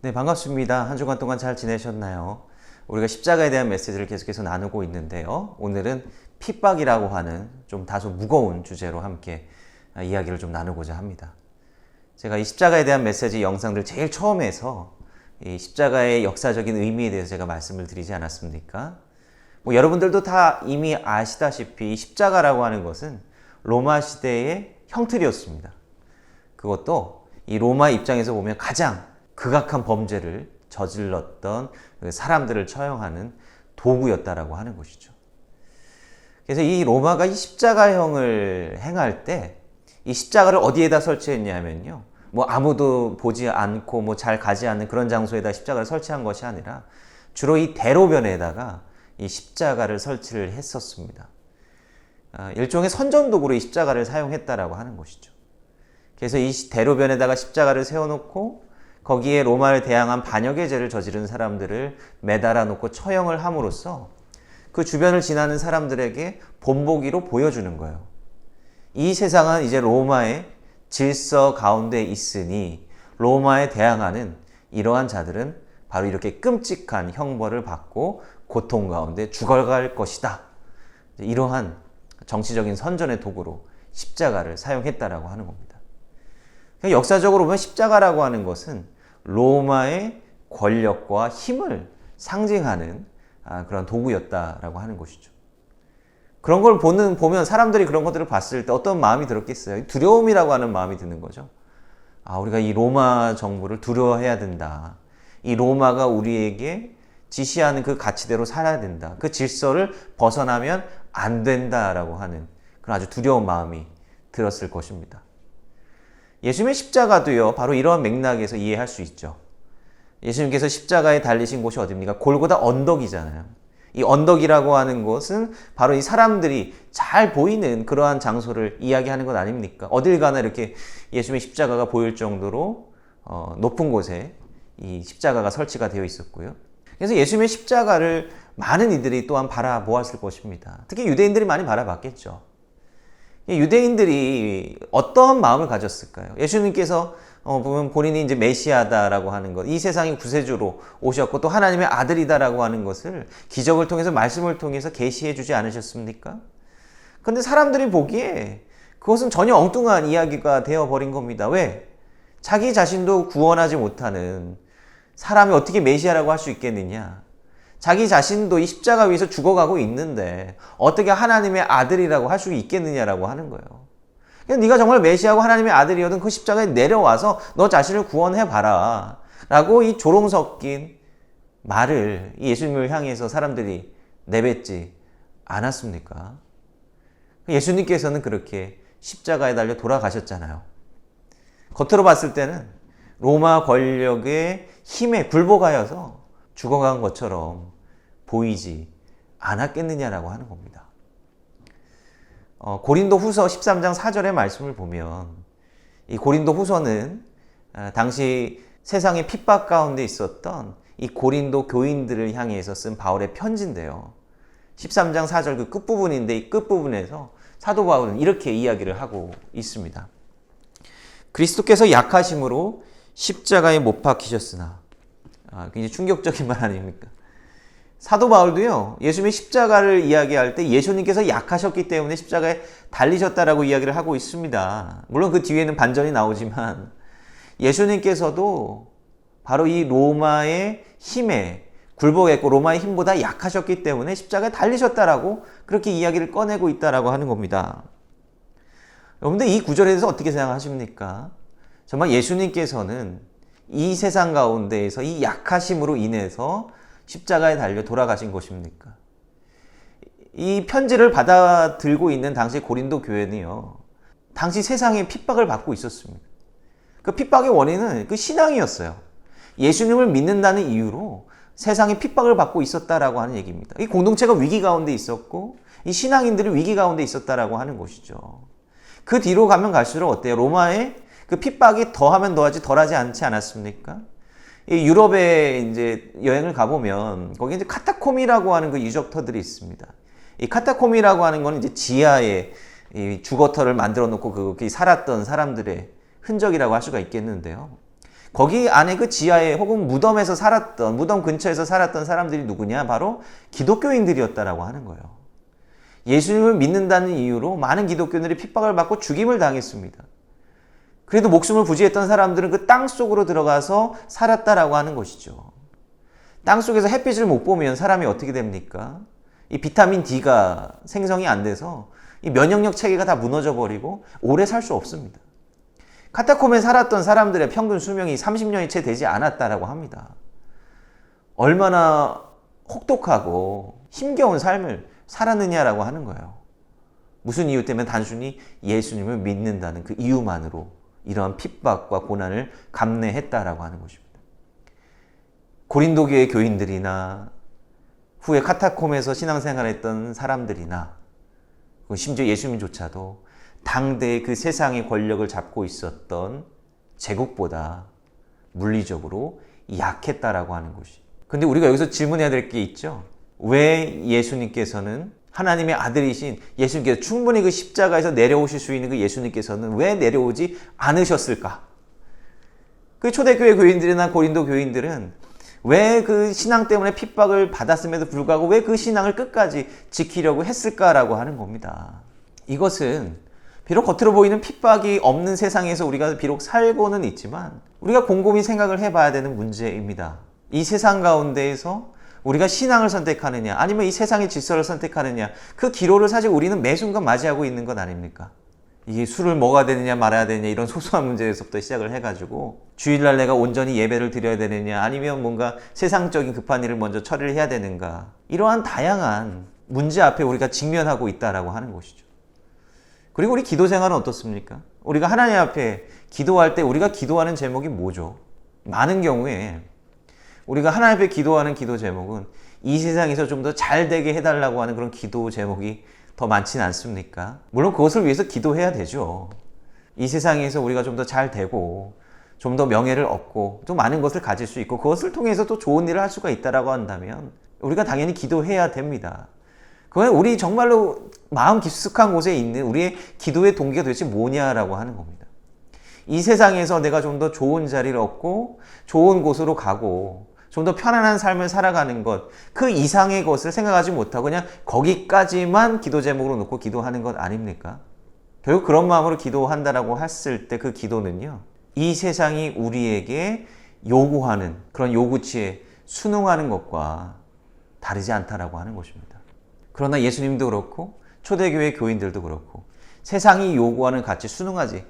네, 반갑습니다. 한 주간 동안 잘 지내셨나요? 우리가 십자가에 대한 메시지를 계속해서 나누고 있는데요. 오늘은 핍박이라고 하는 좀 다소 무거운 주제로 함께 이야기를 좀 나누고자 합니다. 제가 이 십자가에 대한 메시지 영상들 제일 처음에서 이 십자가의 역사적인 의미에 대해서 제가 말씀을 드리지 않았습니까? 여러분들도 다 이미 아시다시피 이 십자가라고 하는 것은 로마 시대의 형틀이었습니다. 그것도 이 로마 입장에서 보면 가장 극악한 범죄를 저질렀던 사람들을 처형하는 도구였다라고 하는 것이죠. 그래서 이 로마가 이 십자가형을 행할 때 이 십자가를 어디에다 설치했냐면요. 아무도 보지 않고 잘 가지 않는 그런 장소에다 십자가를 설치한 것이 아니라 주로 이 대로변에다가 이 십자가를 설치를 했었습니다. 일종의 선전도구로 이 십자가를 사용했다라고 하는 것이죠. 그래서 이 대로변에다가 십자가를 세워놓고 거기에 로마를 대항한 반역의 죄를 저지른 사람들을 매달아 놓고 처형을 함으로써 그 주변을 지나는 사람들에게 본보기로 보여주는 거예요. 이 세상은 이제 로마의 질서 가운데 있으니 로마에 대항하는 이러한 자들은 바로 이렇게 끔찍한 형벌을 받고 고통 가운데 죽어갈 것이다. 이러한 정치적인 선전의 도구로 십자가를 사용했다라고 하는 겁니다. 역사적으로 보면 십자가라고 하는 것은 로마의 권력과 힘을 상징하는 그런 도구였다라고 하는 것이죠. 그런 걸 보면 사람들이 그런 것들을 봤을 때 어떤 마음이 들었겠어요? 두려움이라고 하는 마음이 드는 거죠. 우리가 이 로마 정부를 두려워해야 된다. 이 로마가 우리에게 지시하는 그 가치대로 살아야 된다. 그 질서를 벗어나면 안 된다라고 하는 그런 아주 두려운 마음이 들었을 것입니다. 예수님의 십자가도요, 바로 이러한 맥락에서 이해할 수 있죠. 예수님께서 십자가에 달리신 곳이 어디입니까? 골고다 언덕이잖아요. 이 언덕이라고 하는 것은 바로 이 사람들이 잘 보이는 그러한 장소를 이야기하는 것 아닙니까? 어딜 가나 이렇게 예수님의 십자가가 보일 정도로 높은 곳에 이 십자가가 설치가 되어 있었고요. 그래서 예수님의 십자가를 많은 이들이 또한 바라보았을 것입니다. 특히 유대인들이 많이 바라봤겠죠. 유대인들이 어떤 마음을 가졌을까요? 예수님께서 보면 본인이 이제 메시아다라고 하는 것, 이 세상의 구세주로 오셨고 또 하나님의 아들이다라고 하는 것을 기적을 통해서 말씀을 통해서 계시해 주지 않으셨습니까? 그런데 사람들이 보기에 그것은 전혀 엉뚱한 이야기가 되어버린 겁니다. 왜? 자기 자신도 구원하지 못하는 사람이 어떻게 메시아라고 할 수 있겠느냐? 자기 자신도 이 십자가 위에서 죽어가고 있는데 어떻게 하나님의 아들이라고 할 수 있겠느냐라고 하는 거예요. 네가 정말 메시아고 하나님의 아들이어든 그 십자가에 내려와서 너 자신을 구원해봐라 라고 이 조롱 섞인 말을 예수님을 향해서 사람들이 내뱉지 않았습니까? 예수님께서는 그렇게 십자가에 달려 돌아가셨잖아요. 겉으로 봤을 때는 로마 권력의 힘에 굴복하여서 죽어간 것처럼 보이지 않았겠느냐라고 하는 겁니다. 고린도 후서 13장 4절의 말씀을 보면 이 고린도 후서는 당시 세상의 핍박 가운데 있었던 이 고린도 교인들을 향해서 쓴 바울의 편지인데요. 13장 4절 그 끝부분인데 이 끝부분에서 사도 바울은 이렇게 이야기를 하고 있습니다. 그리스도께서 약하심으로 십자가에 못 박히셨으나 굉장히 충격적인 말 아닙니까? 사도 바울도요, 예수님의 십자가를 이야기할 때 예수님께서 약하셨기 때문에 십자가에 달리셨다라고 이야기를 하고 있습니다. 물론 그 뒤에는 반전이 나오지만 예수님께서도 바로 이 로마의 힘에 굴복했고 로마의 힘보다 약하셨기 때문에 십자가에 달리셨다라고 그렇게 이야기를 꺼내고 있다라고 하는 겁니다. 여러분들 이 구절에 대해서 어떻게 생각하십니까? 정말 예수님께서는 이 세상 가운데에서 이 약하심으로 인해서 십자가에 달려 돌아가신 것입니까? 이 편지를 받아들고 있는 당시 고린도 교회는요, 당시 세상에 핍박을 받고 있었습니다. 그 핍박의 원인은 그 신앙이었어요. 예수님을 믿는다는 이유로 세상에 핍박을 받고 있었다라고 하는 얘기입니다. 이 공동체가 위기 가운데 있었고 이 신앙인들이 위기 가운데 있었다라고 하는 것이죠. 그 뒤로 가면 갈수록 어때요? 로마의 그 핍박이 더하면 더하지 덜하지 않지 않았습니까? 이 유럽에 이제 여행을 가보면 거기 이제 카타콤이라고 하는 그 유적터들이 있습니다. 이 카타콤이라고 하는 건 이제 지하에 이 주거터를 만들어 놓고 거기 살았던 사람들의 흔적이라고 할 수가 있겠는데요. 거기 안에 그 지하에 혹은 무덤에서 살았던, 무덤 근처에서 살았던 사람들이 누구냐? 바로 기독교인들이었다라고 하는 거예요. 예수님을 믿는다는 이유로 많은 기독교인들이 핍박을 받고 죽임을 당했습니다. 그래도 목숨을 부지했던 사람들은 그 땅 속으로 들어가서 살았다라고 하는 것이죠. 땅 속에서 햇빛을 못 보면 사람이 어떻게 됩니까? 이 비타민 D가 생성이 안 돼서 이 면역력 체계가 다 무너져 버리고 오래 살 수 없습니다. 카타콤에 살았던 사람들의 평균 수명이 30년이 채 되지 않았다라고 합니다. 얼마나 혹독하고 힘겨운 삶을 살았느냐라고 하는 거예요. 무슨 이유 때문에? 단순히 예수님을 믿는다는 그 이유만으로 이러한 핍박과 고난을 감내했다라고 하는 것입니다. 고린도 교회 교인들이나 후에 카타콤에서 신앙생활했던 사람들이나 심지어 예수님조차도 당대의 그 세상의 권력을 잡고 있었던 제국보다 물리적으로 약했다라고 하는 것이. 근데 우리가 여기서 질문해야 될 게 있죠. 왜 예수님께서는 하나님의 아들이신 예수님께서 충분히 그 십자가에서 내려오실 수 있는 그 예수님께서는 왜 내려오지 않으셨을까? 그 초대교회 교인들이나 고린도 교인들은 왜 그 신앙 때문에 핍박을 받았음에도 불구하고 왜 그 신앙을 끝까지 지키려고 했을까라고 하는 겁니다. 이것은 비록 겉으로 보이는 핍박이 없는 세상에서 우리가 비록 살고는 있지만 우리가 곰곰이 생각을 해봐야 되는 문제입니다. 이 세상 가운데에서 우리가 신앙을 선택하느냐 아니면 이 세상의 질서를 선택하느냐 그 기로를 사실 우리는 매 순간 맞이하고 있는 것 아닙니까? 이게 술을 먹어야 되느냐 말아야 되느냐 이런 소소한 문제에서부터 시작을 해가지고 주일날 내가 온전히 예배를 드려야 되느냐 아니면 뭔가 세상적인 급한 일을 먼저 처리를 해야 되는가 이러한 다양한 문제 앞에 우리가 직면하고 있다라고 하는 것이죠. 그리고 우리 기도 생활은 어떻습니까? 우리가 하나님 앞에 기도할 때 우리가 기도하는 제목이 뭐죠? 많은 경우에 우리가 하나님 앞에 기도하는 기도 제목은 이 세상에서 좀 더 잘 되게 해달라고 하는 그런 기도 제목이 더 많지는 않습니까? 물론 그것을 위해서 기도해야 되죠. 이 세상에서 우리가 좀 더 잘 되고 좀 더 명예를 얻고 또 많은 것을 가질 수 있고 그것을 통해서 또 좋은 일을 할 수가 있다라고 한다면 우리가 당연히 기도해야 됩니다. 그건 우리 정말로 마음 깊숙한 곳에 있는 우리의 기도의 동기가 도대체 뭐냐라고 하는 겁니다. 이 세상에서 내가 좀 더 좋은 자리를 얻고 좋은 곳으로 가고 좀 더 편안한 삶을 살아가는 것, 그 이상의 것을 생각하지 못하고 그냥 거기까지만 기도 제목으로 놓고 기도하는 것 아닙니까? 결국 그런 마음으로 기도한다라고 했을 때 그 기도는요, 이 세상이 우리에게 요구하는 그런 요구치에 순응하는 것과 다르지 않다라고 하는 것입니다. 그러나 예수님도 그렇고 초대교회 교인들도 그렇고 세상이 요구하는 가치에 순응하지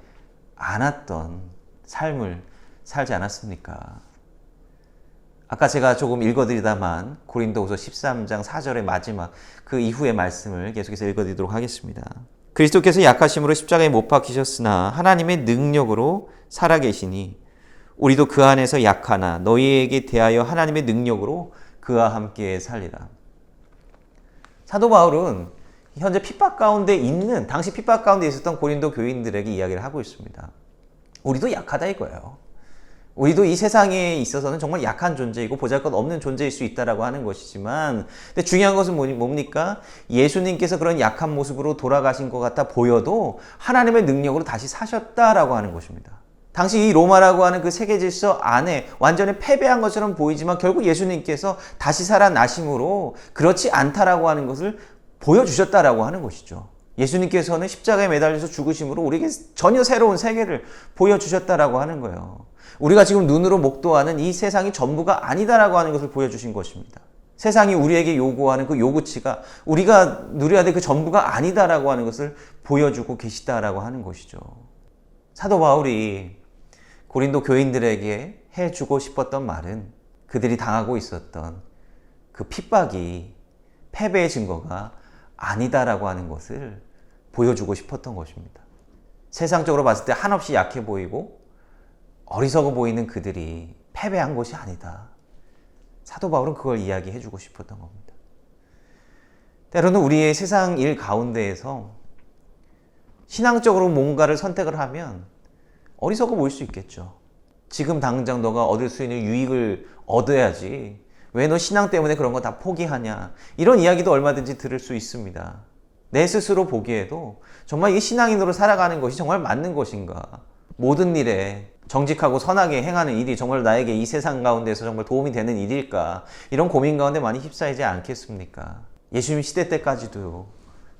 않았던 삶을 살지 않았습니까? 아까 제가 조금 읽어드리다만 고린도후서 13장 4절의 마지막 그 이후의 말씀을 계속해서 읽어드리도록 하겠습니다. 그리스도께서 약하심으로 십자가에 못 박히셨으나 하나님의 능력으로 살아계시니 우리도 그 안에서 약하나 너희에게 대하여 하나님의 능력으로 그와 함께 살리라. 사도 바울은 현재 핍박 가운데 있는 당시 핍박 가운데 있었던 고린도 교인들에게 이야기를 하고 있습니다. 우리도 약하다 이거예요. 우리도 이 세상에 있어서는 정말 약한 존재이고 보잘것없는 존재일 수 있다라고 하는 것이지만 근데 중요한 것은 뭡니까? 예수님께서 그런 약한 모습으로 돌아가신 것 같아 보여도 하나님의 능력으로 다시 사셨다라고 하는 것입니다. 당시 이 로마라고 하는 그 세계 질서 안에 완전히 패배한 것처럼 보이지만 결국 예수님께서 다시 살아나심으로 그렇지 않다라고 하는 것을 보여주셨다라고 하는 것이죠. 예수님께서는 십자가에 매달려서 죽으심으로 우리에게 전혀 새로운 세계를 보여주셨다라고 하는 거예요. 우리가 지금 눈으로 목도하는 이 세상이 전부가 아니다라고 하는 것을 보여주신 것입니다. 세상이 우리에게 요구하는 그 요구치가 우리가 누려야 될 그 전부가 아니다라고 하는 것을 보여주고 계시다라고 하는 것이죠. 사도 바울이 고린도 교인들에게 해주고 싶었던 말은 그들이 당하고 있었던 그 핍박이 패배의 증거가 아니다라고 하는 것을 보여주고 싶었던 것입니다. 세상적으로 봤을 때 한없이 약해 보이고 어리석어 보이는 그들이 패배한 것이 아니다. 사도 바울은 그걸 이야기해주고 싶었던 겁니다. 때로는 우리의 세상 일 가운데에서 신앙적으로 뭔가를 선택을 하면 어리석어 보일 수 있겠죠. 지금 당장 너가 얻을 수 있는 유익을 얻어야지 왜 너 신앙 때문에 그런 거 다 포기하냐 이런 이야기도 얼마든지 들을 수 있습니다. 내 스스로 보기에도 정말 이 신앙인으로 살아가는 것이 정말 맞는 것인가 모든 일에 정직하고 선하게 행하는 일이 정말 나에게 이 세상 가운데서 정말 도움이 되는 일일까? 이런 고민 가운데 많이 휩싸이지 않겠습니까? 예수님 시대 때까지도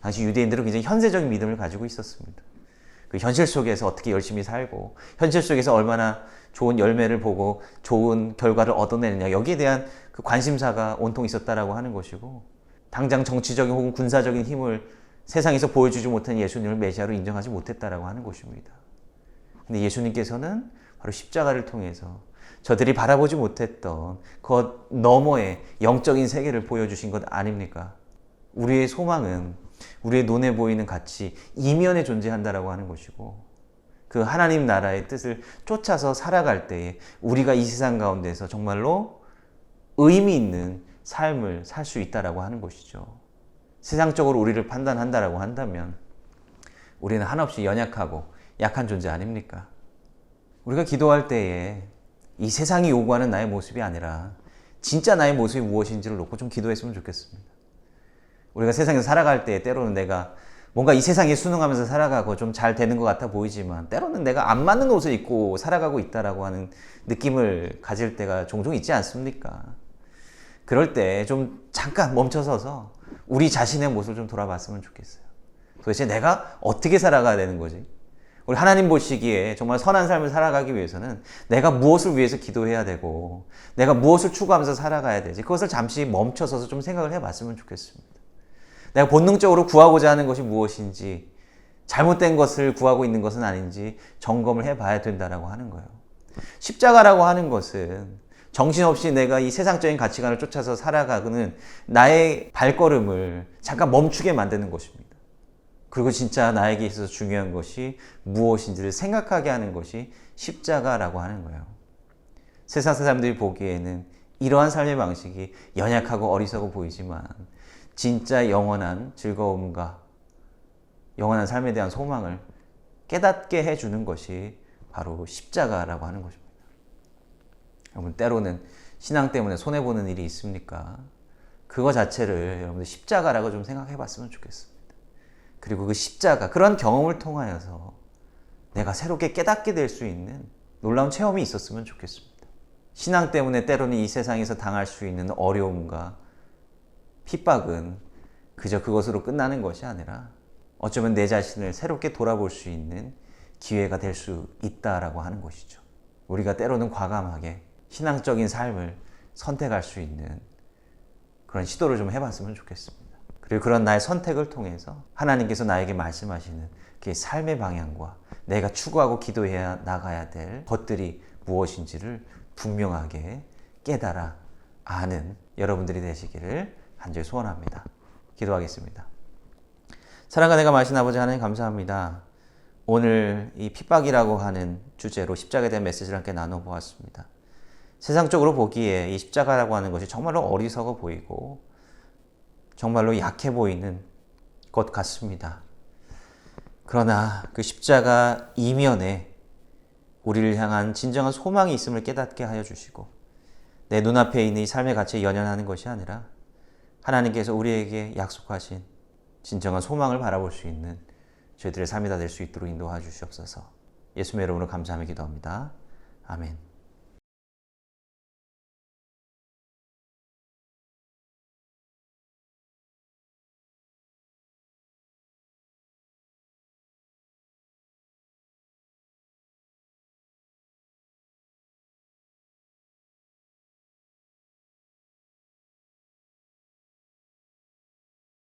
당시 유대인들은 굉장히 현세적인 믿음을 가지고 있었습니다. 그 현실 속에서 어떻게 열심히 살고, 현실 속에서 얼마나 좋은 열매를 보고 좋은 결과를 얻어내느냐, 여기에 대한 그 관심사가 온통 있었다라고 하는 것이고, 당장 정치적인 혹은 군사적인 힘을 세상에서 보여주지 못한 예수님을 메시아로 인정하지 못했다라고 하는 것입니다. 근데 예수님께서는 바로 십자가를 통해서 저들이 바라보지 못했던 그 너머의 영적인 세계를 보여주신 것 아닙니까? 우리의 소망은 우리의 눈에 보이는 가치 이면에 존재한다라고 하는 것이고, 그 하나님 나라의 뜻을 쫓아서 살아갈 때에 우리가 이 세상 가운데서 정말로 의미 있는 삶을 살 수 있다라고 하는 것이죠. 세상적으로 우리를 판단한다라고 한다면 우리는 한없이 연약하고 약한 존재 아닙니까? 우리가 기도할 때에 이 세상이 요구하는 나의 모습이 아니라 진짜 나의 모습이 무엇인지를 놓고 좀 기도했으면 좋겠습니다. 우리가 세상에서 살아갈 때 때로는 내가 뭔가 이 세상에 순응하면서 살아가고 좀 잘 되는 것 같아 보이지만, 때로는 내가 안 맞는 옷을 입고 살아가고 있다라고 하는 느낌을 가질 때가 종종 있지 않습니까? 그럴 때 좀 잠깐 멈춰서서 우리 자신의 모습을 좀 돌아봤으면 좋겠어요. 도대체 내가 어떻게 살아가야 되는 거지? 우리 하나님 보시기에 정말 선한 삶을 살아가기 위해서는 내가 무엇을 위해서 기도해야 되고, 내가 무엇을 추구하면서 살아가야 되지? 그것을 잠시 멈춰서서 좀 생각을 해봤으면 좋겠습니다. 내가 본능적으로 구하고자 하는 것이 무엇인지, 잘못된 것을 구하고 있는 것은 아닌지 점검을 해봐야 된다라고 하는 거예요. 십자가라고 하는 것은 정신없이 내가 이 세상적인 가치관을 쫓아서 살아가는 나의 발걸음을 잠깐 멈추게 만드는 것입니다. 그리고 진짜 나에게 있어서 중요한 것이 무엇인지를 생각하게 하는 것이 십자가라고 하는 거예요. 세상 사람들이 보기에는 이러한 삶의 방식이 연약하고 어리석어 보이지만, 진짜 영원한 즐거움과 영원한 삶에 대한 소망을 깨닫게 해주는 것이 바로 십자가라고 하는 것입니다. 여러분, 때로는 신앙 때문에 손해보는 일이 있습니까? 그거 자체를 여러분들 십자가라고 좀 생각해 봤으면 좋겠습니다. 그리고 그 십자가, 그런 경험을 통하여서 내가 새롭게 깨닫게 될 수 있는 놀라운 체험이 있었으면 좋겠습니다. 신앙 때문에 때로는 이 세상에서 당할 수 있는 어려움과 핍박은 그저 그것으로 끝나는 것이 아니라 어쩌면 내 자신을 새롭게 돌아볼 수 있는 기회가 될 수 있다라고 하는 것이죠. 우리가 때로는 과감하게 신앙적인 삶을 선택할 수 있는 그런 시도를 좀 해봤으면 좋겠습니다. 그리고 그런 나의 선택을 통해서 하나님께서 나에게 말씀하시는 그 삶의 방향과 내가 추구하고 기도해야 나가야 될 것들이 무엇인지를 분명하게 깨달아 아는 여러분들이 되시기를 간절히 소원합니다. 기도하겠습니다. 사랑과 내가 마신 아버지 하나님, 감사합니다. 오늘 이 핍박이라고 하는 주제로 십자가에 대한 메시지를 함께 나눠보았습니다. 세상적으로 보기에 이 십자가라고 하는 것이 정말로 어리석어 보이고 정말로 약해 보이는 것 같습니다. 그러나 그 십자가 이면에 우리를 향한 진정한 소망이 있음을 깨닫게 하여 주시고, 내 눈앞에 있는 이 삶의 가치에 연연하는 것이 아니라 하나님께서 우리에게 약속하신 진정한 소망을 바라볼 수 있는 저희들의 삶이 다 될 수 있도록 인도해 주시옵소서. 예수님의 이름으로 감사하며 기도합니다. 아멘.